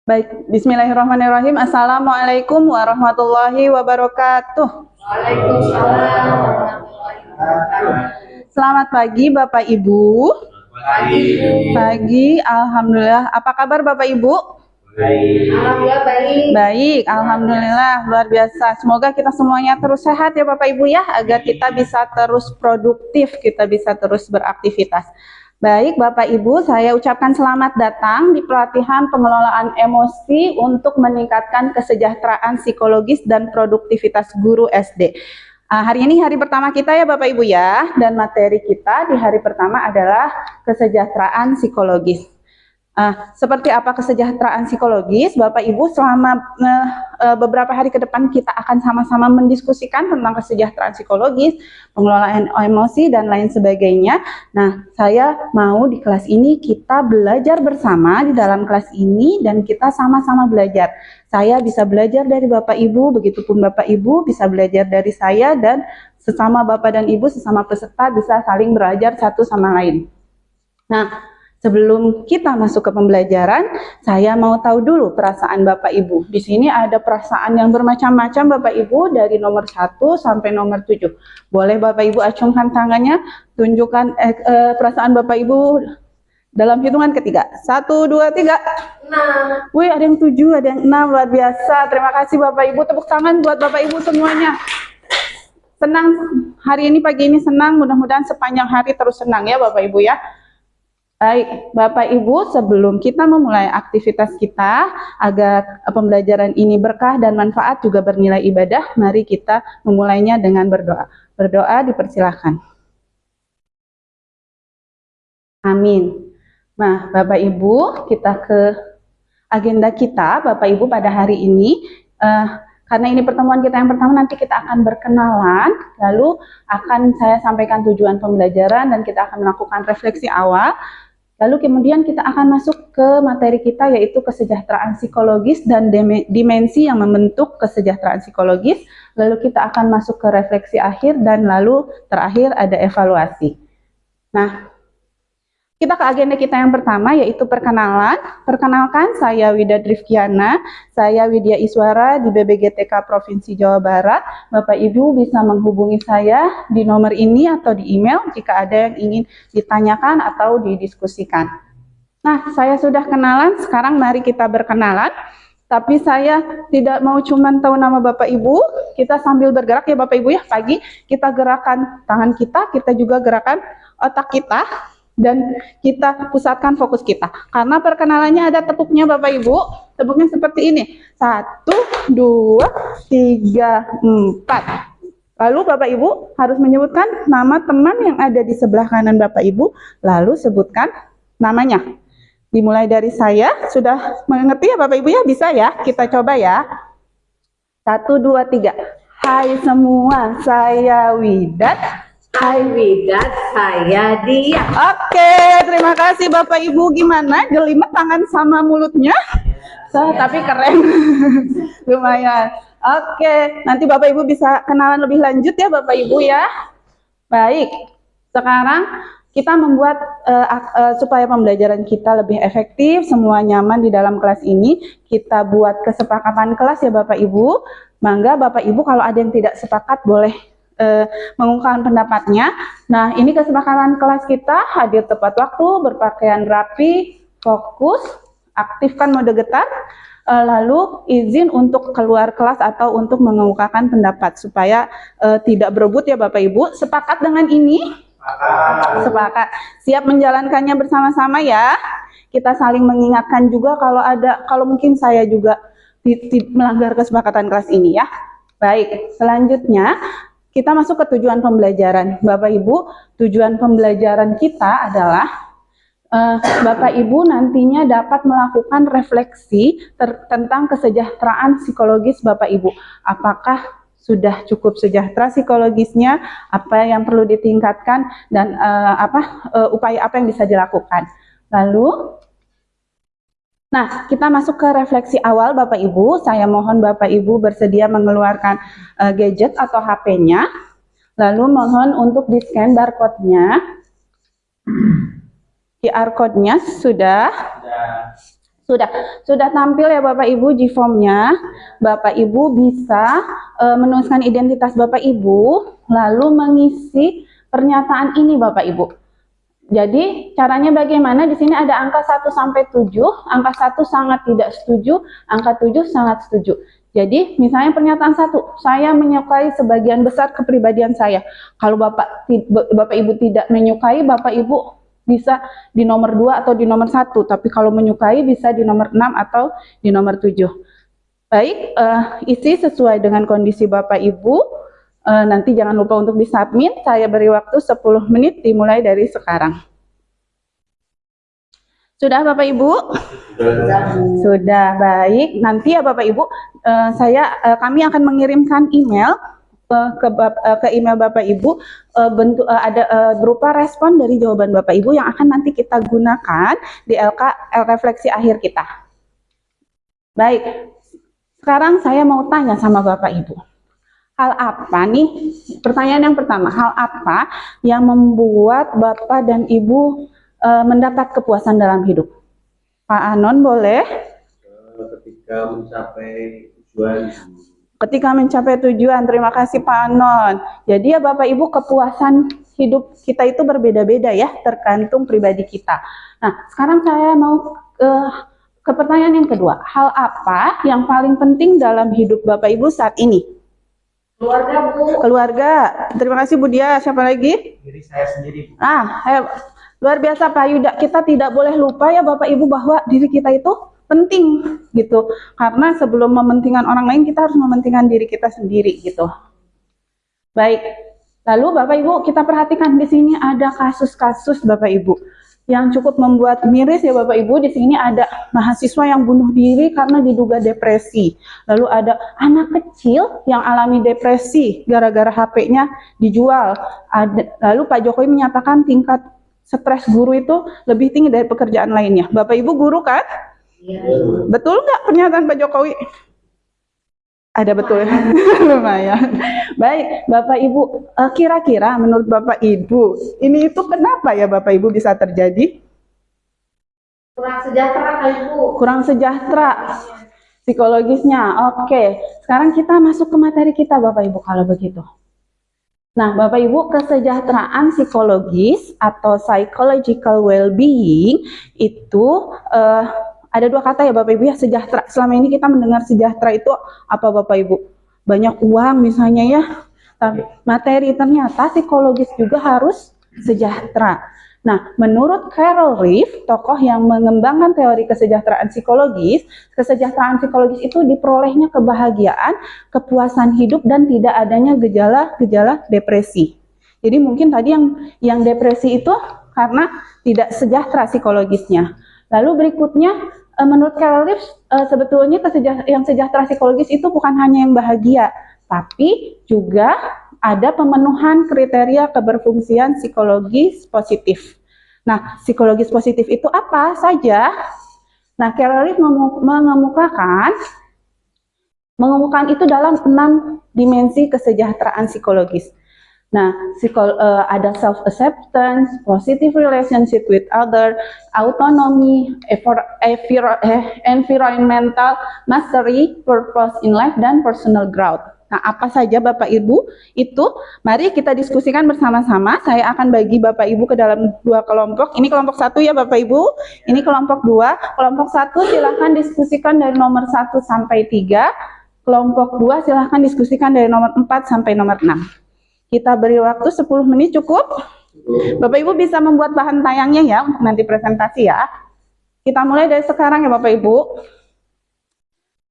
Baik, bismillahirrahmanirrahim. Assalamualaikum warahmatullahi wabarakatuh. Waalaikumsalam warahmatullahi wabarakatuh. Selamat pagi Bapak Ibu. Pagi. Pagi, alhamdulillah. Apa kabar Bapak Ibu? Baik. Alhamdulillah baik. Baik, alhamdulillah, luar biasa. Semoga kita semuanya terus sehat ya Bapak Ibu ya, agar kita bisa terus produktif, kita bisa terus beraktivitas. Baik Bapak Ibu, saya ucapkan selamat datang di pelatihan pengelolaan emosi untuk meningkatkan kesejahteraan psikologis dan produktivitas guru SD. Hari ini hari pertama kita ya Bapak Ibu ya, dan materi kita di hari pertama adalah kesejahteraan psikologis. Seperti apa kesejahteraan psikologis, Bapak Ibu, selama beberapa hari ke depan kita akan sama-sama mendiskusikan tentang kesejahteraan psikologis, pengelolaan emosi, dan lain sebagainya. Nah, saya mau di kelas ini kita belajar bersama di dalam kelas ini, dan kita sama-sama belajar. Saya bisa belajar dari Bapak Ibu, begitupun Bapak Ibu bisa belajar dari saya, dan sesama Bapak dan Ibu, sesama peserta bisa saling belajar satu sama lain. Nah, sebelum kita masuk ke pembelajaran, saya mau tahu dulu perasaan Bapak Ibu. Di sini ada perasaan yang bermacam-macam Bapak Ibu, dari nomor 1 sampai nomor 7. Boleh Bapak Ibu acungkan tangannya, tunjukkan perasaan Bapak Ibu dalam hitungan ketiga. 1, 2, 3. 6. Wih, ada yang 7, ada yang 6, luar biasa. Terima kasih Bapak Ibu, tepuk tangan buat Bapak Ibu semuanya. Senang, hari ini pagi ini senang, mudah-mudahan sepanjang hari terus senang ya Bapak Ibu ya. Baik, Bapak Ibu, sebelum kita memulai aktivitas kita, agar pembelajaran ini berkah dan manfaat juga bernilai ibadah, mari kita memulainya dengan berdoa. Berdoa dipersilahkan. Amin. Nah, Bapak Ibu, kita ke agenda kita, Bapak Ibu, pada hari ini. Karena ini pertemuan kita yang pertama, nanti kita akan berkenalan, lalu akan saya sampaikan tujuan pembelajaran, dan kita akan melakukan refleksi awal. Lalu kemudian kita akan masuk ke materi kita, yaitu kesejahteraan psikologis dan dimensi yang membentuk kesejahteraan psikologis. Lalu kita akan masuk ke refleksi akhir, dan lalu terakhir ada evaluasi. Nah, kita ke agenda kita yang pertama, yaitu perkenalan. Perkenalkan, saya Wida Drifkiana, saya Widya Iswara di BBGTK Provinsi Jawa Barat. Bapak Ibu bisa menghubungi saya di nomor ini atau di email jika ada yang ingin ditanyakan atau didiskusikan. Nah, saya sudah kenalan, sekarang mari kita berkenalan. Tapi saya tidak mau cuma tahu nama Bapak Ibu, kita sambil bergerak ya Bapak Ibu ya, pagi kita gerakan tangan kita juga gerakan otak kita, dan kita pusatkan fokus kita. Karena perkenalannya ada tepuknya Bapak Ibu, tepuknya seperti ini. 1, 2, 3, 4. Lalu Bapak Ibu harus menyebutkan nama teman yang ada di sebelah kanan Bapak Ibu, lalu sebutkan namanya. Dimulai dari saya, sudah mengerti ya Bapak Ibu ya? Bisa ya? Kita coba ya. 1, 2, 3. Hai semua, saya Widat. Hai Widat, saya Dia. Oke, terima kasih Bapak Ibu. Gimana? Jelimet tangan sama mulutnya? Tapi keren. Lumayan. Oke, nanti Bapak Ibu bisa kenalan lebih lanjut ya Bapak Ibu ya. Baik, sekarang kita membuat supaya pembelajaran kita lebih efektif, semua nyaman di dalam kelas ini. Kita buat kesepakatan kelas ya Bapak Ibu. Mangga Bapak Ibu kalau ada yang tidak sepakat boleh mengungkapkan pendapatnya. Nah, ini kesepakatan kelas kita: hadir tepat waktu, berpakaian rapi, fokus, aktifkan mode getar, lalu izin untuk keluar kelas atau untuk mengemukakan pendapat, supaya tidak berebut ya Bapak Ibu. Sepakat dengan ini? Sepakat. Siap menjalankannya bersama-sama ya. Kita saling mengingatkan juga kalau mungkin saya juga melanggar kesepakatan kelas ini ya. Baik, selanjutnya kita masuk ke tujuan pembelajaran. Bapak Ibu, tujuan pembelajaran kita adalah Bapak Ibu nantinya dapat melakukan refleksi tentang kesejahteraan psikologis Bapak Ibu. Apakah sudah cukup sejahtera psikologisnya, apa yang perlu ditingkatkan, dan upaya apa yang bisa dilakukan. Lalu, nah, kita masuk ke refleksi awal Bapak Ibu. Saya mohon Bapak Ibu bersedia mengeluarkan gadget atau HP-nya. Lalu mohon untuk di-scan barcode-nya. QR code-nya sudah? Sudah tampil ya Bapak Ibu G-form-nya. Bapak Ibu bisa menuliskan identitas Bapak Ibu, lalu mengisi pernyataan ini Bapak Ibu. Jadi caranya bagaimana? Di sini ada angka 1 sampai 7. Angka 1 sangat tidak setuju, angka 7 sangat setuju. Jadi misalnya pernyataan 1, saya menyukai sebagian besar kepribadian saya. Kalau Bapak Ibu tidak menyukai, Bapak Ibu bisa di nomor 2 atau di nomor 1, tapi kalau menyukai bisa di nomor 6 atau di nomor 7. Baik, isi sesuai dengan kondisi Bapak Ibu. Nanti jangan lupa untuk disubmit. Saya beri waktu 10 menit dimulai dari sekarang. Sudah Bapak Ibu? Sudah, baik. Nanti ya Bapak Ibu, kami akan mengirimkan email ke email Bapak Ibu berupa respon dari jawaban Bapak Ibu yang akan nanti kita gunakan di refleksi akhir kita. Baik, sekarang saya mau tanya sama Bapak Ibu. Hal apa nih? Pertanyaan yang pertama, hal apa yang membuat Bapak dan Ibu mendapat kepuasan dalam hidup? Pak Anon boleh? Ketika mencapai tujuan. Ketika mencapai tujuan, terima kasih Pak Anon. Jadi ya Bapak Ibu, kepuasan hidup kita itu berbeda-beda ya, tergantung pribadi kita. Nah, sekarang saya mau ke pertanyaan yang kedua. Hal apa yang paling penting dalam hidup Bapak Ibu saat ini? Keluarga, Bu. Keluarga. Terima kasih Bu Dia. Siapa lagi? Diri saya sendiri. Luar biasa Pak Yuda. Kita tidak boleh lupa ya Bapak Ibu bahwa diri kita itu penting gitu, karena sebelum mementingkan orang lain kita harus mementingkan diri kita sendiri gitu. Baik, lalu Bapak Ibu kita perhatikan di sini ada kasus-kasus Bapak Ibu yang cukup membuat miris ya Bapak Ibu. Di sini ada mahasiswa yang bunuh diri karena diduga depresi, lalu ada anak kecil yang alami depresi gara-gara HP-nya dijual. Lalu Pak Jokowi menyatakan tingkat stres guru itu lebih tinggi dari pekerjaan lainnya. Bapak Ibu guru kan? Iya. Betul nggak pernyataan Pak Jokowi? Ada betul. Lumayan. Baik, Bapak Ibu, kira-kira menurut Bapak Ibu, ini itu kenapa ya Bapak Ibu bisa terjadi? Kurang sejahtera kali, Bu. Kurang sejahtera. Psikologisnya. Oke, sekarang kita masuk ke materi kita Bapak Ibu kalau begitu. Nah, Bapak Ibu, kesejahteraan psikologis atau psychological well-being itu ada dua kata ya Bapak Ibu ya, sejahtera. Selama ini kita mendengar sejahtera itu apa Bapak Ibu? Banyak uang misalnya ya. Materi, ternyata psikologis juga harus sejahtera. Nah, menurut Carol Reeve, tokoh yang mengembangkan teori kesejahteraan psikologis itu diperolehnya kebahagiaan, kepuasan hidup, dan tidak adanya gejala-gejala depresi. Jadi mungkin tadi yang depresi itu karena tidak sejahtera psikologisnya. Lalu berikutnya, menurut Carol Reeve, sebetulnya yang sejahtera psikologis itu bukan hanya yang bahagia, tapi juga ada pemenuhan kriteria keberfungsian psikologis positif. Nah, psikologis positif itu apa saja? Nah, Carol Reeve mengemukakan itu dalam 6 dimensi kesejahteraan psikologis. Nah, ada self-acceptance, positive relationship with other, autonomy, environmental mastery, purpose in life, dan personal growth. Nah, apa saja Bapak Ibu itu? Mari kita diskusikan bersama-sama. Saya akan bagi Bapak Ibu ke dalam 2 kelompok. Ini kelompok 1 ya Bapak Ibu. Ini kelompok 2. Kelompok 1 silahkan diskusikan dari nomor 1 sampai 3. Kelompok 2 silahkan diskusikan dari nomor 4 sampai nomor 6. Kita beri waktu 10 menit cukup. Bapak Ibu bisa membuat bahan tayangnya ya untuk nanti presentasi ya. Kita mulai dari sekarang ya Bapak Ibu.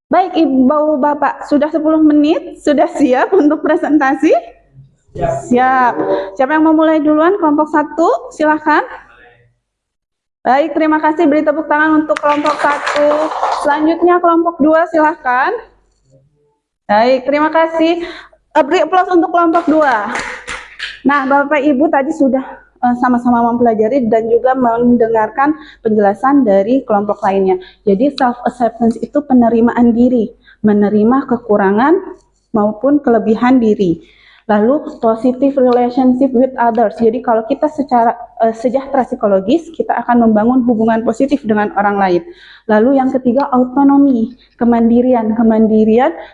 Baik Ibu Bapak, sudah 10 menit, sudah siap untuk presentasi? Siap. Siapa yang mau mulai duluan? Kelompok 1, silahkan. Baik, terima kasih. Beri tepuk tangan untuk kelompok 1. Selanjutnya kelompok 2, silahkan. Baik, terima kasih. Beri aplaus untuk kelompok 2. Nah, Bapak Ibu tadi sudah sama-sama mempelajari dan juga mendengarkan penjelasan dari kelompok lainnya. Jadi self-acceptance itu penerimaan diri, menerima kekurangan maupun kelebihan diri. Lalu positive relationship with others. Jadi kalau kita secara sejahtera psikologis, kita akan membangun hubungan positif dengan orang lain. Lalu yang ketiga, autonomi, kemandirian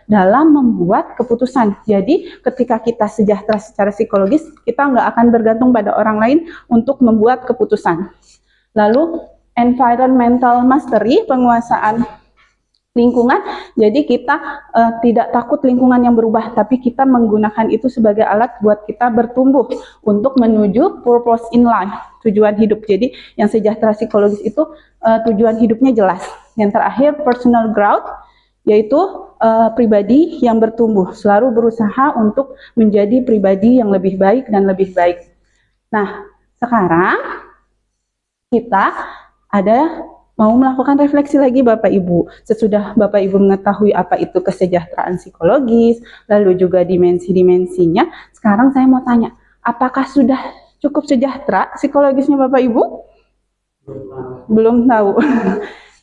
dalam membuat keputusan. Jadi ketika kita sejahtera secara psikologis, kita nggak akan bergantung pada orang lain untuk membuat keputusan. Lalu environmental mastery, penguasaan lingkungan. Jadi kita tidak takut lingkungan yang berubah, tapi kita menggunakan itu sebagai alat buat kita bertumbuh untuk menuju purpose in life, tujuan hidup. Jadi yang sejahtera psikologis itu tujuan hidupnya jelas. Yang terakhir, personal growth, yaitu pribadi yang bertumbuh, selalu berusaha untuk menjadi pribadi yang lebih baik dan lebih baik. Nah, sekarang kita mau melakukan refleksi lagi Bapak Ibu. Sesudah Bapak Ibu mengetahui apa itu kesejahteraan psikologis, lalu juga dimensi-dimensinya, sekarang saya mau tanya, apakah sudah cukup sejahtera psikologisnya Bapak Ibu? Belum tahu.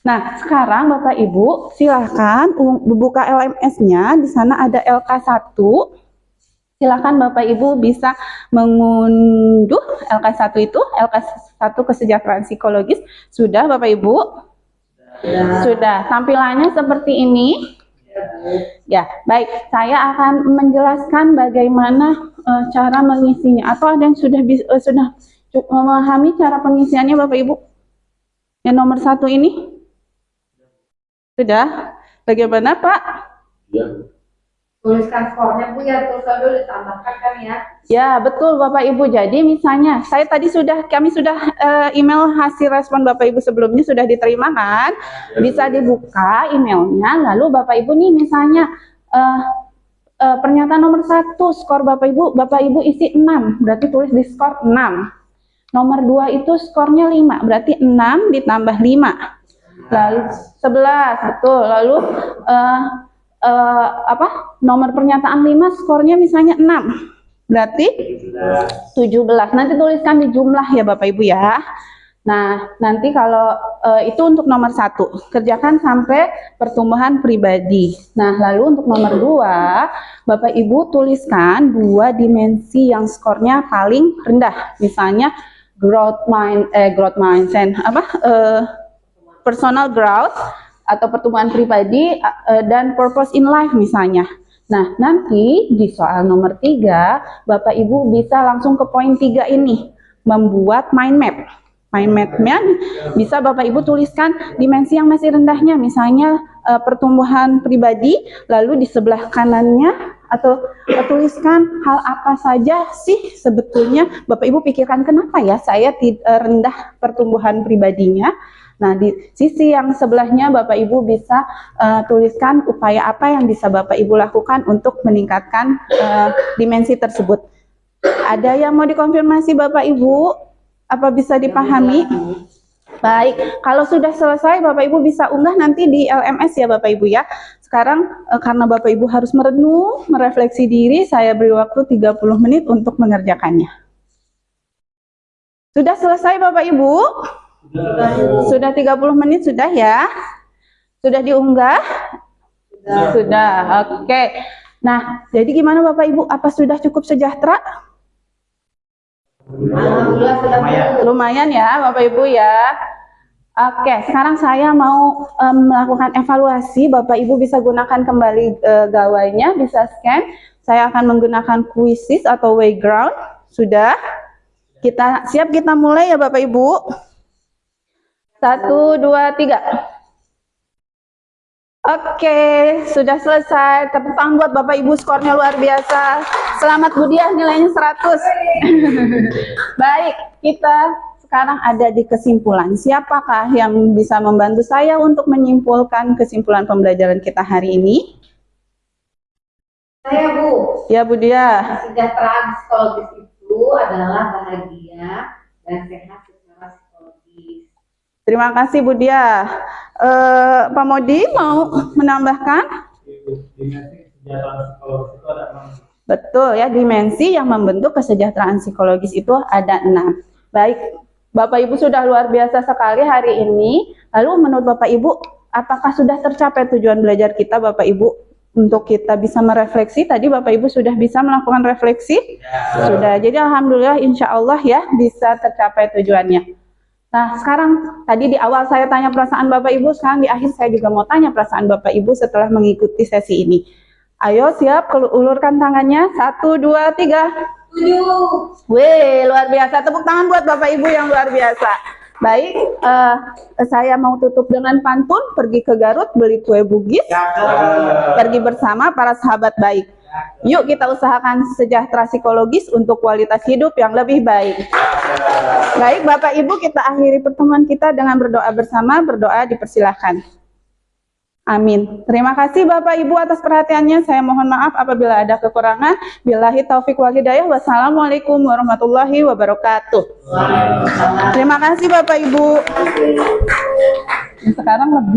Nah, sekarang Bapak Ibu silakan buka LMS-nya, di sana ada LK1. Silakan Bapak Ibu bisa mengunduh LK1 itu, LK1 kesejahteraan psikologis. Sudah Bapak Ibu? Sudah. Tampilannya seperti ini. Ya, baik. Saya akan menjelaskan bagaimana cara mengisinya. Atau ada yang sudah memahami cara pengisiannya Bapak Ibu? Yang nomor 1 ini? Sudah. Bagaimana Pak? Ya. Tuliskan skornya Bu ya, terus dulu ditambahkan kan ya. Ya, betul Bapak Ibu. Jadi misalnya kami sudah email hasil respon Bapak Ibu sebelumnya sudah diterima kan? Bisa dibuka emailnya, lalu Bapak Ibu nih misalnya pernyataan nomor 1 skor Bapak Ibu isi 6, berarti tulis di skor 6. Nomor 2 itu skornya 5, berarti 6 ditambah 5. Lalu 11, betul. Lalu nomor pernyataan 5 skornya misalnya 6, berarti 17. Nanti tuliskan di jumlah ya Bapak Ibu ya. Nah, nanti kalau itu untuk nomor 1, kerjakan sampai pertumbuhan pribadi. Nah, lalu untuk nomor 2, Bapak Ibu tuliskan 2 dimensi yang skornya paling rendah. Misalnya personal growth atau pertumbuhan pribadi dan purpose in life misalnya. Nah, nanti di soal nomor 3, Bapak Ibu bisa langsung ke poin 3 ini, membuat mind map. Mind map-nya bisa Bapak Ibu tuliskan dimensi yang masih rendahnya, misalnya pertumbuhan pribadi, lalu di sebelah kanannya atau tuliskan hal apa saja sih sebetulnya Bapak Ibu pikirkan, kenapa ya saya rendah pertumbuhan pribadinya. Nah, di sisi yang sebelahnya Bapak Ibu bisa tuliskan upaya apa yang bisa Bapak Ibu lakukan untuk meningkatkan dimensi tersebut. Ada yang mau dikonfirmasi Bapak Ibu? Apa bisa dipahami? Baik, kalau sudah selesai Bapak Ibu bisa unggah nanti di LMS ya Bapak Ibu ya. Sekarang karena Bapak Ibu harus merenung, merefleksi diri, saya beri waktu 30 menit untuk mengerjakannya. Sudah selesai Bapak Ibu? Sudah 30 menit sudah ya? Sudah diunggah? Sudah. Oke. Nah, jadi gimana Bapak Ibu? Apa sudah cukup sejahtera? Alhamdulillah sudah Lumayan ya Bapak Ibu ya. Oke, sekarang saya mau melakukan evaluasi. Bapak Ibu bisa gunakan kembali gawainya, bisa scan. Saya akan menggunakan quizzes atau Wayground. Sudah? Siap kita mulai ya Bapak Ibu? 1, 2, 3. Oke, sudah selesai. Tepuk tangan buat Bapak Ibu, skornya luar biasa. Selamat Bu Diah, nilainya 100. Baik, kita sekarang ada di kesimpulan. Siapakah yang bisa membantu saya untuk menyimpulkan kesimpulan pembelajaran kita hari ini? Saya Bu. Ya Bu Diah. Kesejahteraan psikologis itu adalah bahagia dan sehat secara psikologis. Terima kasih Bu Diah. Pak Modi mau menambahkan? Betul ya, dimensi yang membentuk kesejahteraan psikologis itu ada 6. Baik, Bapak Ibu sudah luar biasa sekali hari ini. Lalu menurut Bapak Ibu, apakah sudah tercapai tujuan belajar kita Bapak Ibu? untuk kita bisa merefleksi. Tadi Bapak Ibu sudah bisa melakukan refleksi? Sudah. Jadi alhamdulillah insya Allah ya bisa tercapai tujuannya. Nah sekarang tadi di awal saya tanya perasaan Bapak Ibu, sekarang di akhir saya juga mau tanya perasaan Bapak Ibu setelah mengikuti sesi ini. Ayo siap, ulurkan tangannya. 1, 2, 3. Wih, luar biasa. Tepuk tangan buat Bapak Ibu yang luar biasa. Baik, saya mau tutup dengan pantun. Pergi ke Garut, beli kue Bugis. Pergi bersama para sahabat baik. Yuk kita usahakan sejahtera psikologis untuk kualitas hidup yang lebih baik. Baik, Bapak Ibu, kita akhiri pertemuan kita dengan berdoa bersama. Berdoa dipersilahkan. Amin. Terima kasih Bapak Ibu atas perhatiannya. Saya mohon maaf apabila ada kekurangan. Billahi taufik wal hidayah. Wassalamualaikum warahmatullahi wabarakatuh. Terima kasih Bapak Ibu. Sekarang lebih